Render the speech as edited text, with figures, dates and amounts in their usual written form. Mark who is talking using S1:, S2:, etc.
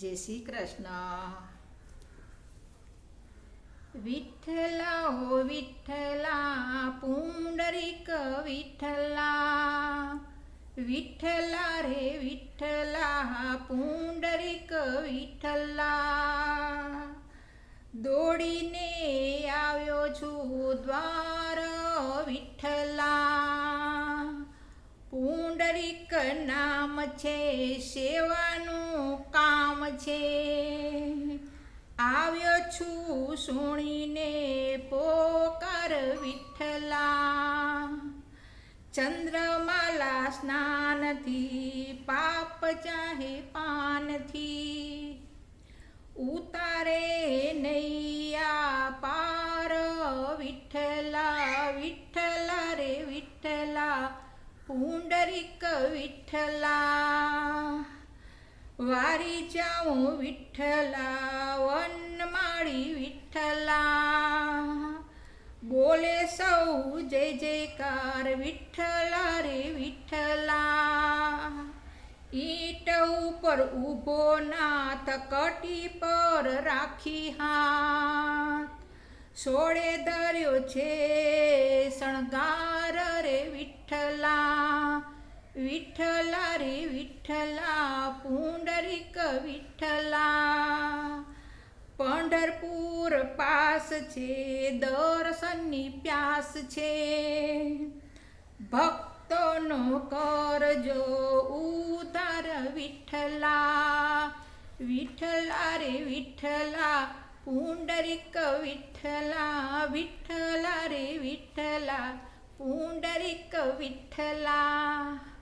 S1: જય શ્રી કૃષ્ણ. વિઠ્ઠલા હો વિઠ્ઠલા, પુંડરીક વિઠ્ઠલા, વિઠ્ઠલા રે વિઠ્ઠલા, પુંડરીક વિઠ્ઠલા. દોડીને આવ્યો છું દ્વાર વિઠ્ઠલા, પુંડરીક નામ છે, સેવાનું કામ છે. આવ્યો છું સુણીને પોકાર વિઠ્ઠલા, ચંદ્રમાલા સ્નાનથી, પાપ ચાહે પાનથી, ઉતારે નૈયા પાર વિઠ્ઠલા, વિઠ્ઠલા રે વિઠ્ઠલા, પુંડરીક વિઠ્ઠલા. વારી જાઉં વિઠ્ઠલા, વનમાળી વિઠ્ઠલા, બોલે સૌ જય જયકાર વિઠ્ઠલા રે વિઠ્ઠલા. ઈંટ ઉપર ઊભો નાથ, કટી પર રાખી હાથ, સોળે ધર્યો છે શણગાર રે વિઠ્ઠલા, વિઠ્ઠલા રે વિઠ્ઠલા, પુંડરીક વિઠ્ઠલા. પંઢરપુર પાસ છે, દર્શનની પ્યાસ છે, ભક્તોનો કરજો ઉદ્ધાર વિઠ્ઠલા, વિઠ્ઠલા રે વિઠ્ઠલા, પુંડરીક વિઠ્ઠલા, વિઠ્ઠલા રે વિઠ્ઠલા, પુંડરીક વિઠ્ઠલા.